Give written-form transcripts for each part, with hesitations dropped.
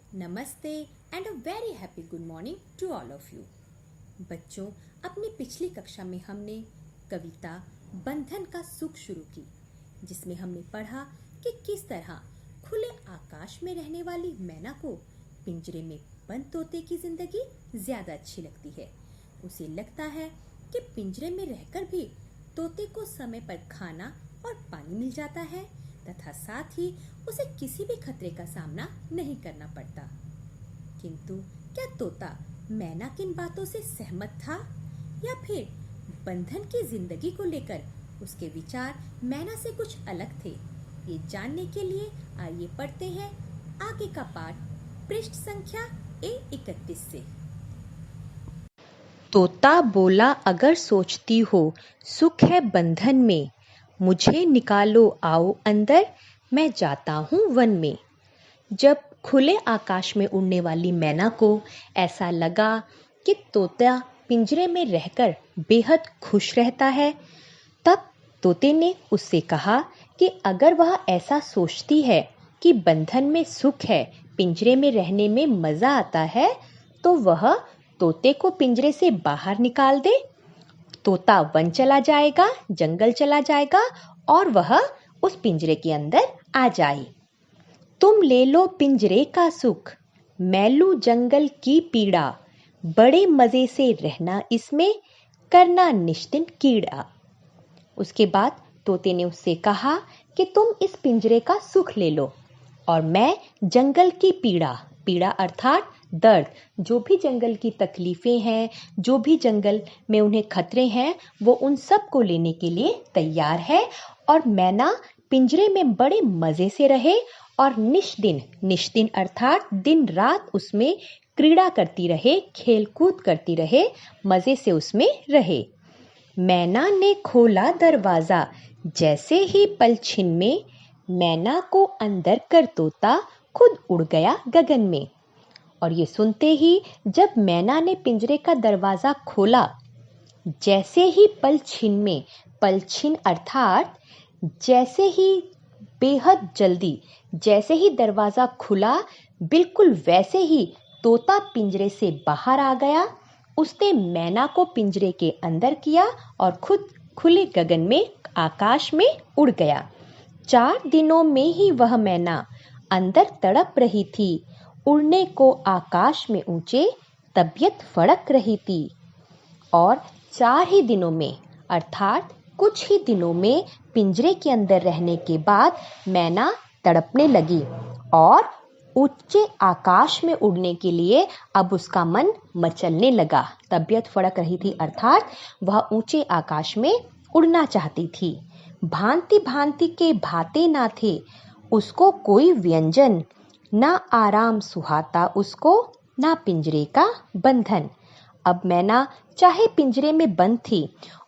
नमस्ते and a very happy good morning to all of you. बच्चों, अपनी पिछली कक्षा में हमने कविता बंधन का सुख शुरू की, जिसमें हमने पढ़ा कि किस तरह खुले आकाश में रहने वाली मैना को पिंजरे में बंद तोते की जिंदगी ज्यादा अच्छी लगती है। उसे लगता है कि पिंजरे में रहकर भी तोते को समय पर खाना और पानी मिल जाता है तथा साथ ही उसे किसी भी खतरे का सामना नहीं करना पड़ता। किंतु क्या तोता मैना की इन बातों से सहमत था या फिर बंधन की जिंदगी को लेकर उसके विचार मैना से कुछ अलग थे? ये जानने के लिए आइए पढ़ते हैं आगे का पाठ पृष्ठ संख्या A31 से। तोता बोला, अगर सोचती हो सुख है बंधन में, मुझे निकालो आओ अंदर, मैं जाता हूँ वन में। जब खुले आकाश में उड़ने वाली मैना को ऐसा लगा कि तोता पिंजरे में रहकर बेहद खुश रहता है, तब तोते ने उससे कहा कि अगर वह ऐसा सोचती है कि बंधन में सुख है, पिंजरे में रहने में मजा आता है, तो वह तोते को पिंजरे से बाहर निकाल दे। तोता वन चला जाएगा, जंगल चला जाएगा और वह उस पिंजरे के अंदर आ जाए। तुम ले लो पिंजरे का सुख, मैं लूं जंगल की पीड़ा, बड़े मजे से रहना इसमें, करना निश्चिन कीड़ा। उसके बाद तोते ने उससे कहा कि तुम इस पिंजरे का सुख ले लो और मैं जंगल की पीड़ा, पीड़ा अर्थात दर्द, जो भी जंगल की तकलीफें हैं, जो भी जंगल में उन्हें खतरे हैं, वो उन सब को लेने के लिए तैयार है। और मैना पिंजरे में बड़े मजे से रहे और निष्दिन, निष्दिन अर्थात दिन रात उसमें क्रीड़ा करती रहे, खेल कूद करती रहे, मजे से उसमें रहे। मैना ने खोला दरवाजा, जैसे ही पलछिन में, मैना को अंदर कर तोता खुद उड़ गया गगन में। और ये सुनते ही जब मैना ने पिंजरे का दरवाजा खोला, जैसे ही पलछिन में, पलछिन अर्थात जैसे ही, बेहद जल्दी, जैसे ही दरवाजा खुला, बिल्कुल वैसे ही तोता पिंजरे से बाहर आ गया। उसने मैना को पिंजरे के अंदर किया और खुद खुले गगन में, आकाश में उड़ गया। 4 दिनों में ही वह मैना अंदर तड़प रही थी, उड़ने को आकाश में ऊंचे तबीयत फड़क रही थी। और 4 ही दिनों में अर्थात कुछ ही दिनों में पिंजरे के अंदर रहने के बाद मैना तड़पने लगी और ऊंचे आकाश में उड़ने के लिए अब उसका मन मचलने लगा। तबीयत फड़क रही थी अर्थात वह ऊंचे आकाश में उड़ना चाहती थी। भांति भांति के भाते ना थे उसको कोई व्यंजन, ना आराम सुहाता उसको, ना पिंजरे का बंधन। अब मैना चाहे पिंजरे में बंद थी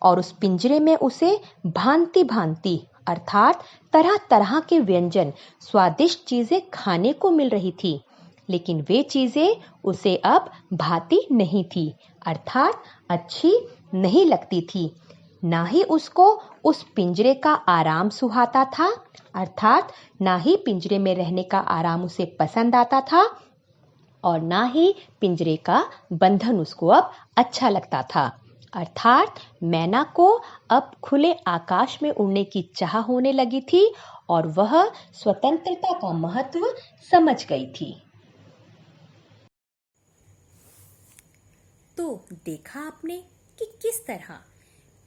और उस पिंजरे में उसे भांति भांति अर्थात तरह तरह के व्यंजन, स्वादिष्ट चीजें खाने को मिल रही थी, लेकिन वे चीजें उसे अब भाती नहीं थी, अर्थात अच्छी नहीं लगती थी। ना ही उसको उस पिंजरे का आराम सुहाता था, अर्थात ना ही पिंजरे में रहने का आराम उसे पसंद आता था और ना ही पिंजरे का बंधन उसको अब अच्छा लगता था। अर्थात मैना को अब खुले आकाश में उड़ने की चाह होने लगी थी और वह स्वतंत्रता का महत्व समझ गई थी। तो देखा आपने कि किस तरह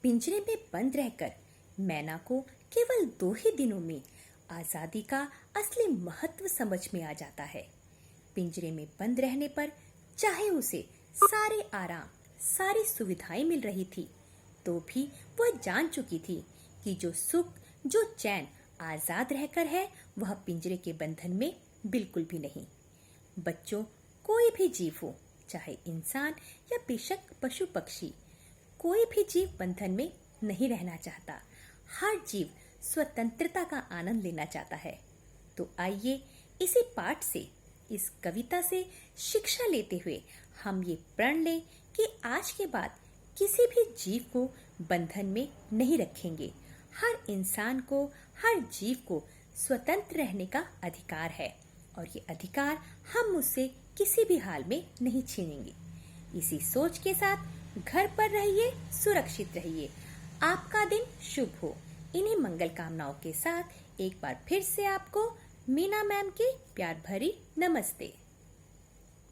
पिंजरे में बंद रहकर मैना को केवल 2 ही दिनों में आजादी का असली महत्व समझ में आ जाता है। पिंजरे में बंद रहने पर चाहे उसे सारे आराम, सारी सुविधाएं मिल रही थी, तो भी वह जान चुकी थी कि जो सुख, जो चैन आजाद रहकर है, वह पिंजरे के बंधन में बिल्कुल भी नहीं। बच्चों, कोई भी जीव हो, चाहे इंसान या बेशक पशु पक्षी, कोई भी जीव बंधन में नहीं रहना चाहता। हर जीव स्वतंत्रता का आनंद लेना चाहता है। तो आइए इसी पाठ से, इस कविता से शिक्षा लेते हुए हम ये प्रण लें कि आज के बाद किसी भी जीव को बंधन में नहीं रखेंगे। हर इंसान को, हर जीव को स्वतंत्र रहने का अधिकार है। और ये अधिकार हम मुझसे किसी भी हाल में नहीं छीनेंगे। इसी सोच के साथ घर पर रहिए, सुरक्षित रहिए। आपका दिन शुभ हो। इन्हीं मंगल कामनाओं के साथ एक बार फिर से आपको मीना मैम की प्यार भरी नमस्ते।